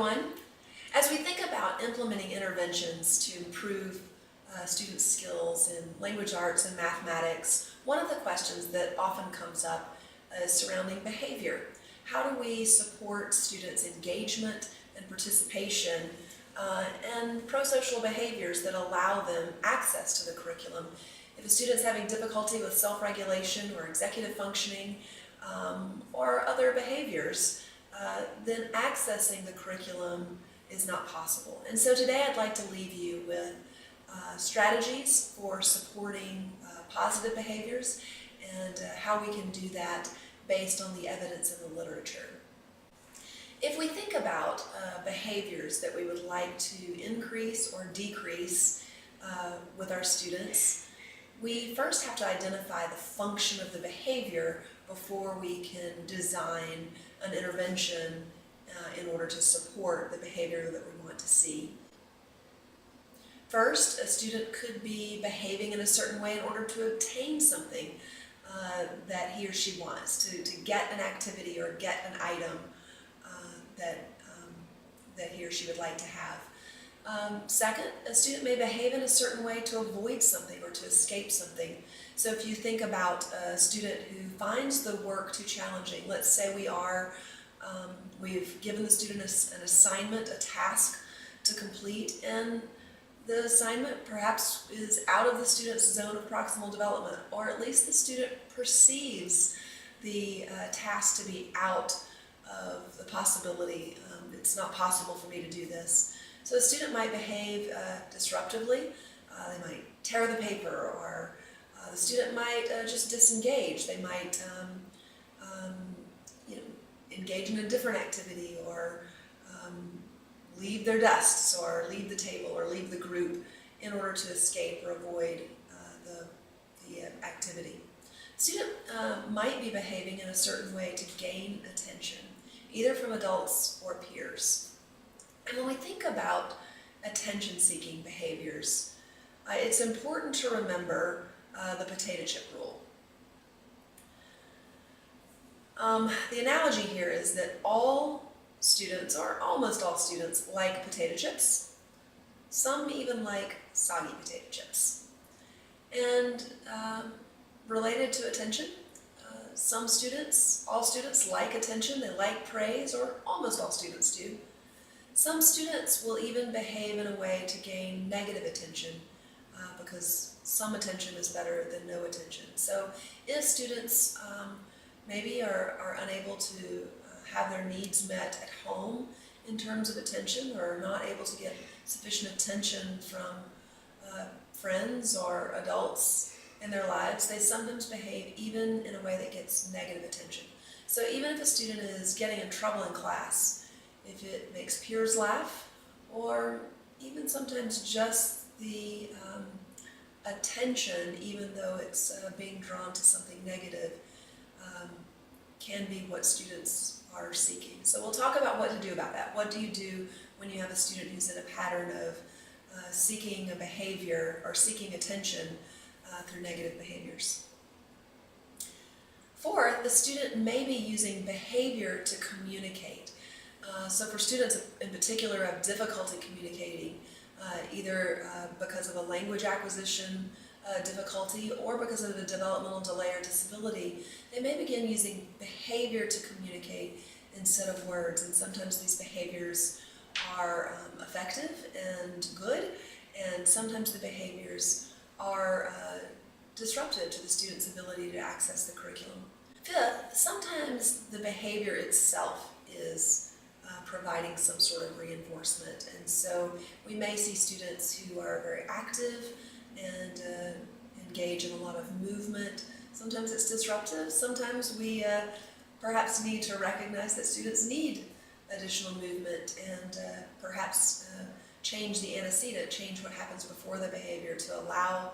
everyone. As we think about implementing interventions to improve students' skills in language arts and mathematics, one of the questions that often comes up is surrounding behavior. How do we support students' engagement and participation and pro-social behaviors that allow them access to the curriculum? If a student's having difficulty with self-regulation or executive functioning or other behaviors, then accessing the curriculum is not possible. And so today I'd like to leave you with strategies for supporting positive behaviors and how we can do that based on the evidence in the literature. If we think about behaviors that we would like to increase or decrease with our students, we first have to identify the function of the behavior before we can design an intervention in order to support the behavior that we want to see. First, a student could be behaving in a certain way in order to obtain something that he or she wants, to get an activity or get an item that he or she would like to have. Second, a student may behave in a certain way to avoid something or to escape something. So if you think about a student who finds the work too challenging, let's say we've given the student an assignment, a task to complete, and the assignment perhaps is out of the student's zone of proximal development, or at least the student perceives the task to be out of the possibility. It's not possible for me to do this. So a student might behave disruptively. They might tear the paper, or the student might just disengage. They might engage in a different activity, or leave their desks, or leave the table, or leave the group in order to escape or avoid the activity. The student might be behaving in a certain way to gain attention, either from adults or peers. And when we think about attention-seeking behaviors, it's important to remember the potato chip rule. The analogy here is that all students, or almost all students, like potato chips. Some even like soggy potato chips. And related to attention, some students, all students like attention, they like praise, or almost all students do. Some students will even behave in a way to gain negative attention because some attention is better than no attention. So if students maybe are unable to have their needs met at home in terms of attention, or not able to get sufficient attention from friends or adults in their lives, they sometimes behave even in a way that gets negative attention. So even if a student is getting in trouble in class, if it makes peers laugh, or even sometimes just the attention, even though it's being drawn to something negative, can be what students are seeking. So we'll talk about what to do about that. What do you do when you have a student who's in a pattern of seeking a behavior or seeking attention through negative behaviors? Fourth, the student may be using behavior to communicate. So for students in particular who have difficulty communicating, either because of a language acquisition difficulty or because of a developmental delay or disability, they may begin using behavior to communicate instead of words. And sometimes these behaviors are effective and good, and sometimes the behaviors are disruptive to the student's ability to access the curriculum. Fifth, sometimes the behavior itself is providing some sort of reinforcement, and so we may see students who are very active and engage in a lot of movement. Sometimes it's disruptive. Sometimes we perhaps need to recognize that students need additional movement and perhaps change the antecedent, change what happens before the behavior to allow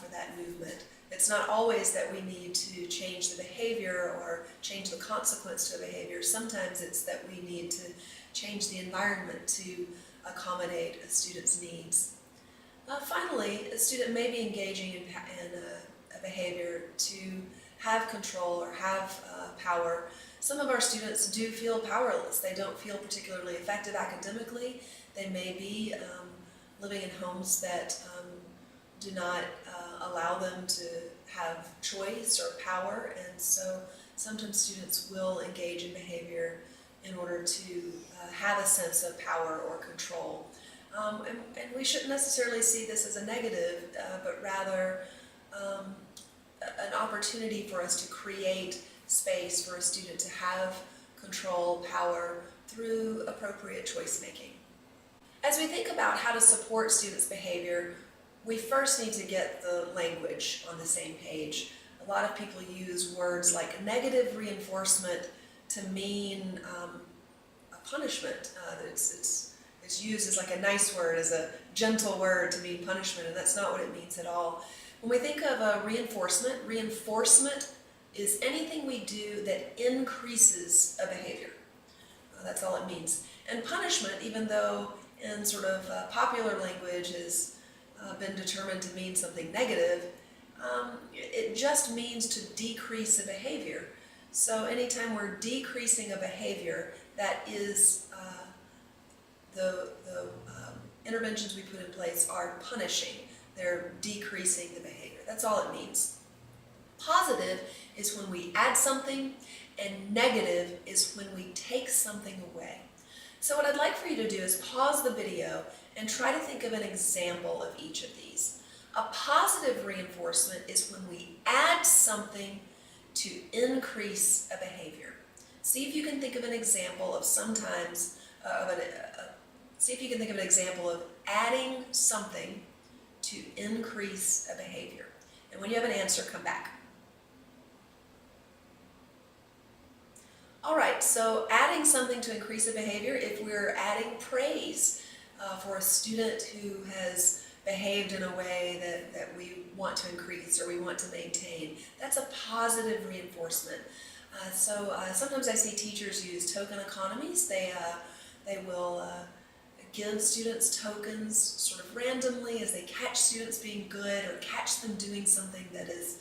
for that movement. It's not always that we need to change the behavior or change the consequence to a behavior. Sometimes it's that we need to change the environment to accommodate a student's needs. Finally, a student may be engaging in a behavior to have control or have power. Some of our students do feel powerless. They don't feel particularly effective academically. They may be living in homes that do not allow them to have choice or power, and so sometimes students will engage in behavior in order to have a sense of power or control. And we shouldn't necessarily see this as a negative, but rather an opportunity for us to create space for a student to have control, power, through appropriate choice making. As we think about how to support students' behavior, we first need to get the language on the same page. A lot of people use words like negative reinforcement to mean a punishment. It's used as like a nice word, as a gentle word to mean punishment, and that's not what it means at all. When we think of reinforcement is anything we do that increases a behavior. That's all it means. And punishment, even though in sort of popular language has been determined to mean something negative, it just means to decrease a behavior. So anytime we're decreasing a behavior, that is the interventions we put in place are punishing. They're decreasing the behavior. That's all it means. Positive is when we add something, and negative is when we take something away. So what I'd like for you to do is pause the video and try to think of an example of each of these. A positive reinforcement is when we add something to increase a behavior. See if you can think of an example of adding something to increase a behavior. And when you have an answer, come back. All right, so adding something to increase a behavior, if we're adding praise for a student who has behaved in a way that we want to increase or we want to maintain, that's a positive reinforcement. Sometimes I see teachers use token economies. They will give students tokens sort of randomly as they catch students being good or catch them doing something that is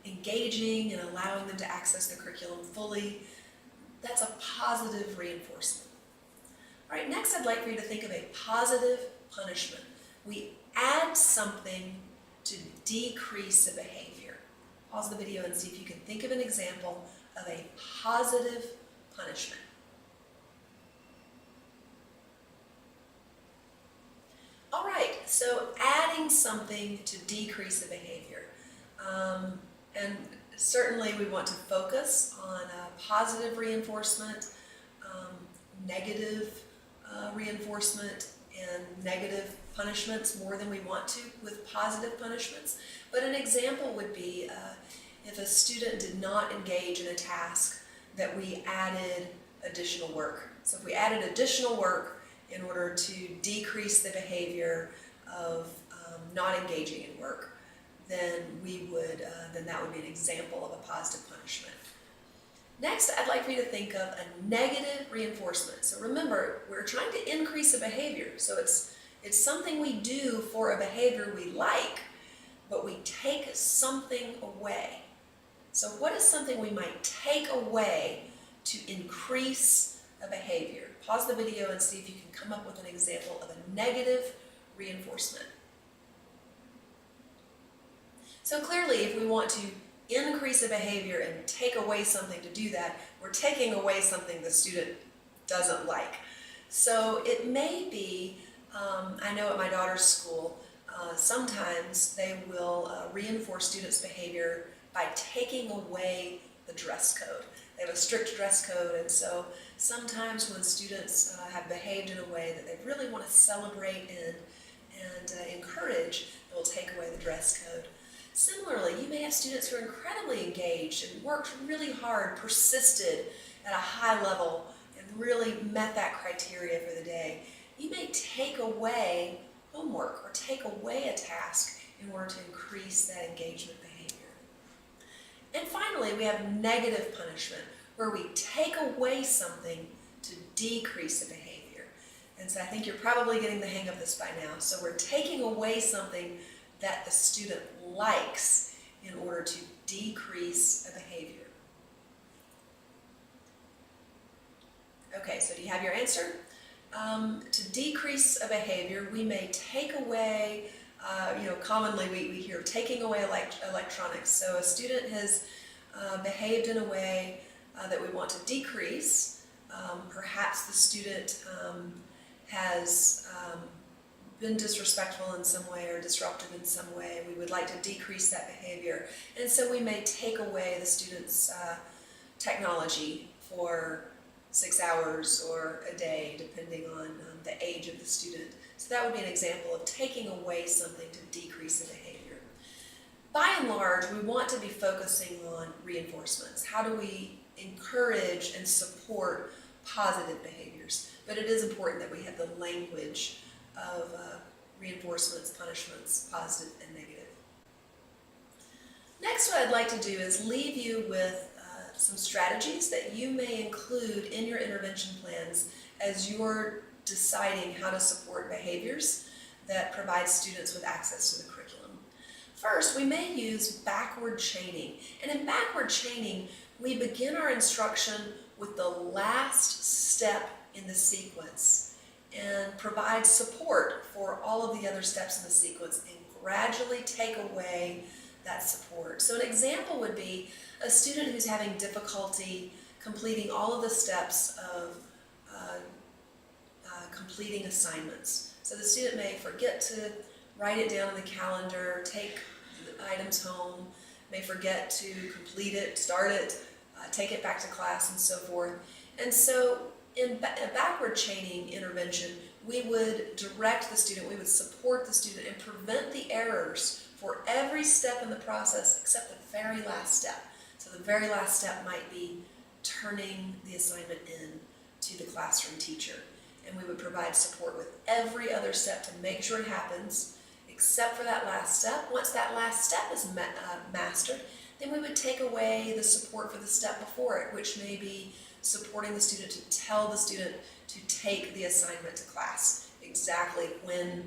engaging and allowing them to access the curriculum fully. That's a positive reinforcement. All right, next I'd like for you to think of a positive punishment. We add something to decrease a behavior. Pause the video and see if you can think of an example of a positive punishment. All right, so adding something to decrease a behavior. And certainly we want to focus on positive reinforcement, negative reinforcement, and negative punishments more than we want to with positive punishments. But an example would be if a student did not engage in a task that we added additional work. So if we added additional work in order to decrease the behavior of not engaging in work, then that would be an example of a positive punishment. Next, I'd like for you to think of a negative reinforcement. So remember, we're trying to increase a behavior. So it's something we do for a behavior we like, but we take something away. So what is something we might take away to increase a behavior? Pause the video and see if you can come up with an example of a negative reinforcement. So clearly, if we want to increase a behavior and take away something to do that, we're taking away something the student doesn't like. So it may be, I know at my daughter's school, sometimes they will reinforce students' behavior by taking away the dress code. They have a strict dress code, and so sometimes when students have behaved in a way that they really want to celebrate and encourage, they'll take away the dress code. Similarly, you may have students who are incredibly engaged and worked really hard, persisted at a high level, and really met that criteria for the day. You may take away homework or take away a task in order to increase that engagement behavior. And finally, we have negative punishment, where we take away something to decrease a behavior. And so I think you're probably getting the hang of this by now. So we're taking away something that the student likes in order to decrease a behavior. Okay, so do you have your answer? To decrease a behavior, we may take away, commonly we hear taking away electronics. So a student has behaved in a way that we want to decrease. Perhaps the student has been disrespectful in some way or disruptive in some way. We would like to decrease that behavior. And so we may take away the student's technology for 6 hours or a day, depending on the age of the student. So that would be an example of taking away something to decrease a behavior. By and large, we want to be focusing on reinforcements. How do we encourage and support positive behaviors? But it is important that we have the language of reinforcements, punishments, positive and negative. Next, what I'd like to do is leave you with some strategies that you may include in your intervention plans as you're deciding how to support behaviors that provide students with access to the curriculum. First, we may use backward chaining. And in backward chaining, we begin our instruction with the last step in the sequence and provide support for all of the other steps in the sequence and gradually take away that support. So an example would be a student who's having difficulty completing all of the steps of completing assignments. So the student may forget to write it down on the calendar, take the items home, may forget to complete it, start it, take it back to class, and so forth. And so in a backward chaining intervention, we would direct the student, we would support the student and prevent the errors for every step in the process except the very last step. So the very last step might be turning the assignment in to the classroom teacher. And we would provide support with every other step to make sure it happens, except for that last step. Once that last step is mastered, then we would take away the support for the step before it, which may be supporting the student to tell the student to take the assignment to class exactly when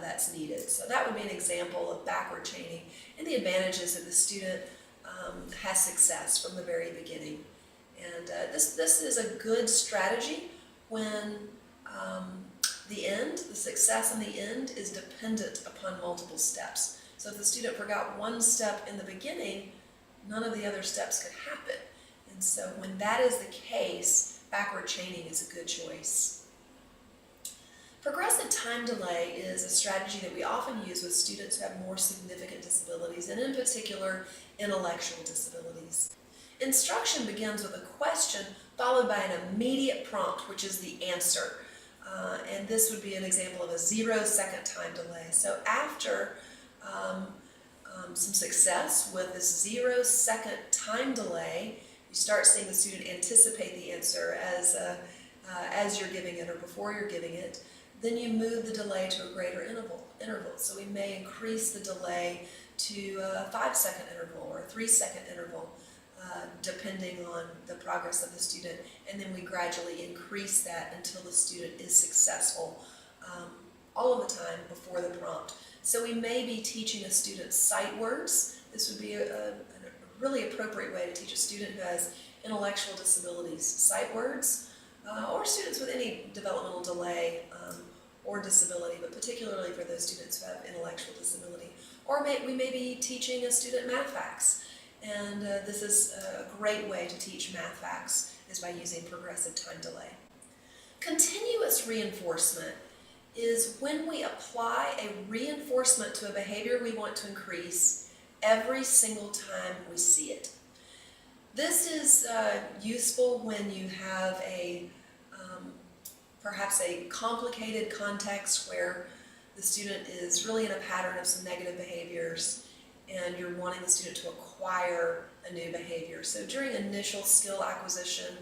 that's needed. So that would be an example of backward chaining and the advantages that the student has success from the very beginning. And this is a good strategy when the success in the end is dependent upon multiple steps. So if the student forgot one step in the beginning, none of the other steps could happen. And so when that is the case, backward chaining is a good choice. Progressive time delay is a strategy that we often use with students who have more significant disabilities, and in particular, intellectual disabilities. Instruction begins with a question followed by an immediate prompt, which is the answer. And this would be an example of a 0-second time delay. So after some success with this 0-second time delay, you start seeing the student anticipate the answer as you're giving it or before you're giving it. Then you move the delay to a greater interval. So we may increase the delay to a 5-second interval or a 3-second interval, depending on the progress of the student, and then we gradually increase that until the student is successful all of the time before the prompt. So we may be teaching a student sight words. This would be a really appropriate way to teach a student who has intellectual disabilities sight words, or students with any developmental delay or disability, but particularly for those students who have intellectual disability. Or we may be teaching a student math facts. And this is a great way to teach math facts, is by using progressive time delay. Continuous reinforcement is when we apply a reinforcement to a behavior we want to increase every single time we see it. This is useful when you have perhaps a complicated context where the student is really in a pattern of some negative behaviors and you're wanting the student to acquire a new behavior. So during initial skill acquisition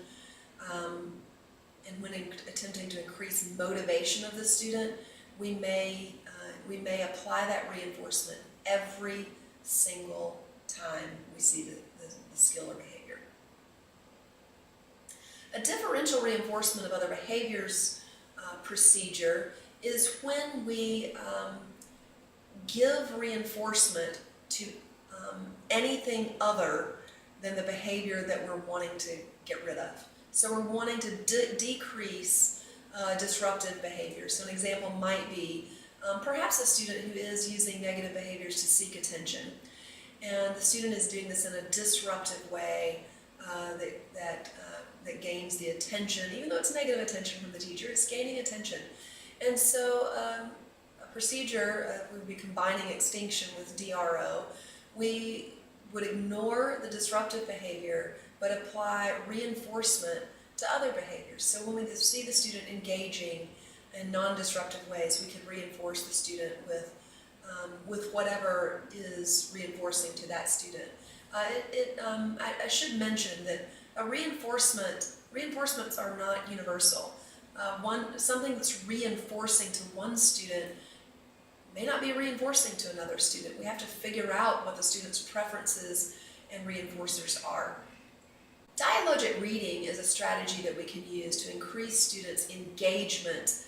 and when attempting to increase motivation of the student, we may apply that reinforcement every single time we see the skill or behavior. A differential reinforcement of other behaviors procedure is when we give reinforcement to anything other than the behavior that we're wanting to get rid of. So we're wanting to decrease disruptive behavior. So an example might be perhaps a student who is using negative behaviors to seek attention. And the student is doing this in a disruptive way that gains the attention, even though it's negative attention from the teacher, it's gaining attention. And so a procedure, we would be combining Extinction with DRO. We would ignore the disruptive behavior, but apply reinforcement to other behaviors. So when we see the student engaging in non-disruptive ways, we can reinforce the student with whatever is reinforcing to that student. I should mention that reinforcements are not universal. Something that's reinforcing to one student may not be reinforcing to another student. We have to figure out what the student's preferences and reinforcers are. Dialogic reading is a strategy that we can use to increase students' engagement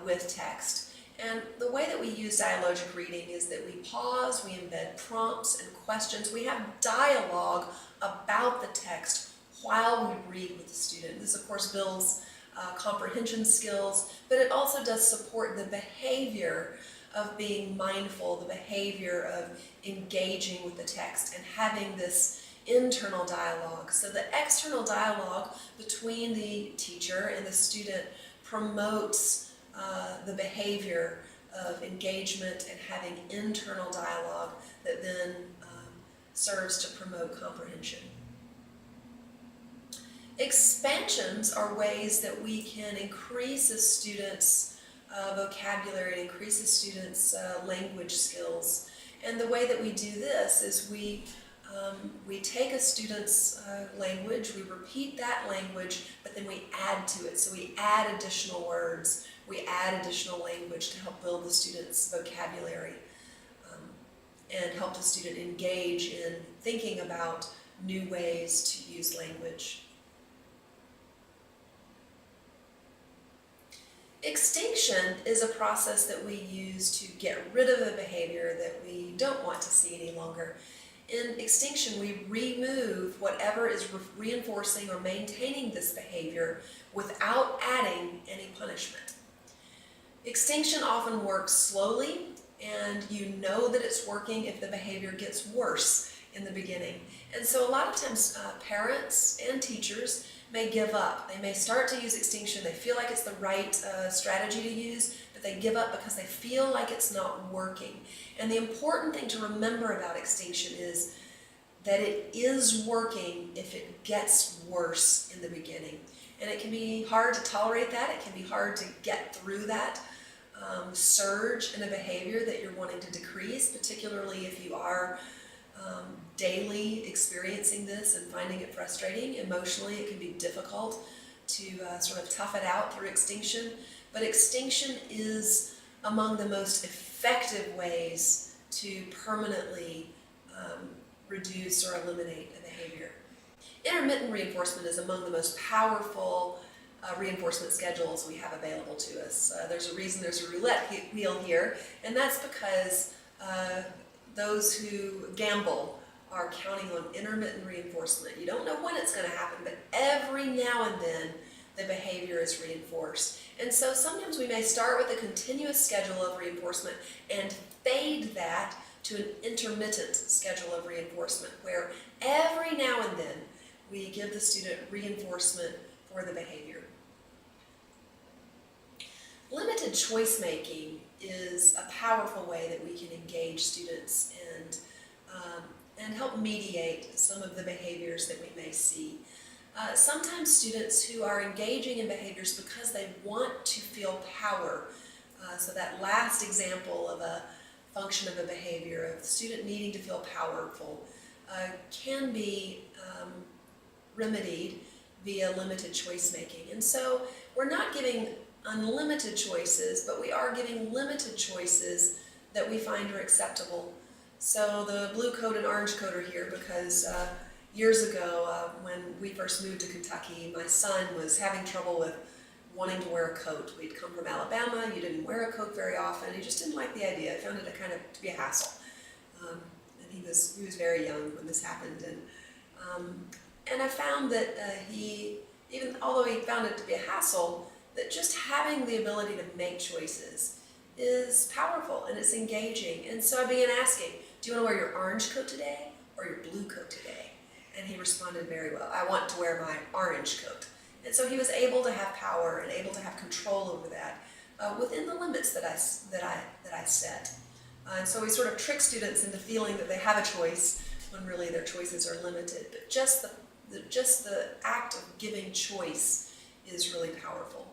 with text. And the way that we use dialogic reading is that we pause, we embed prompts and questions. We have dialogue about the text while we read with the student. This, of course, builds comprehension skills, but it also does support the behavior of being mindful, the behavior of engaging with the text and having this internal dialogue. So the external dialogue between the teacher and the student promotes the behavior of engagement and having internal dialogue that then serves to promote comprehension. Expansions are ways that we can increase a student's vocabulary and increase a student's language skills. And the way that we do this is we take a student's language, we repeat that language, but then we add to it. So we add additional words, we add additional language to help build the student's vocabulary and help the student engage in thinking about new ways to use language. Extinction is a process that we use to get rid of a behavior that we don't want to see any longer. In Extinction, we remove whatever is reinforcing or maintaining this behavior without adding any punishment. Extinction often works slowly, and you know that it's working if the behavior gets worse in the beginning. And so a lot of times parents and teachers may give up. They may start to use Extinction, they feel like it's the right strategy to use, but they give up because they feel like it's not working. And the important thing to remember about Extinction is that it is working if it gets worse in the beginning. And it can be hard to tolerate that, it can be hard to get through that surge in a behavior that you're wanting to decrease, particularly if you are daily experiencing this and finding it frustrating. Emotionally, it can be difficult to sort of tough it out through Extinction, but Extinction is among the most effective ways to permanently reduce or eliminate a behavior. Intermittent reinforcement is among the most powerful reinforcement schedules we have available to us. There's a reason there's a roulette wheel here, and that's because those who gamble are counting on intermittent reinforcement. You don't know when it's going to happen, but every now and then the behavior is reinforced. And so sometimes we may start with a continuous schedule of reinforcement and fade that to an intermittent schedule of reinforcement, where every now and then we give the student reinforcement for the behavior. Limited choice making is a powerful way that we can engage students and help mediate some of the behaviors that we may see. Sometimes students who are engaging in behaviors because they want to feel power, so that last example of a function of a behavior of the student needing to feel powerful can be remedied via limited choice making. And so we're not giving unlimited choices, but we are giving limited choices that we find are acceptable. So the blue coat and orange coat are here because years ago when we first moved to Kentucky, my son was having trouble with wanting to wear a coat. We'd come from Alabama, you didn't wear a coat very often, he just didn't like the idea, found it to be a hassle. And he was very young when this happened, and I found that he even although he found it to be a hassle, that just having the ability to make choices is powerful and it's engaging. And so I began asking, do you want to wear your orange coat today or your blue coat today? And he responded very well, I want to wear my orange coat. And so he was able to have power and able to have control over that within the limits that I set. And so we sort of trick students into feeling that they have a choice when really their choices are limited. But just the act of giving choice is really powerful.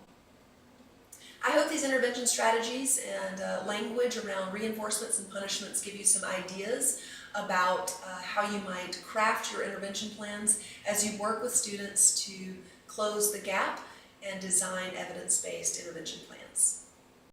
I hope these intervention strategies and language around reinforcements and punishments give you some ideas about how you might craft your intervention plans as you work with students to close the gap and design evidence-based intervention plans.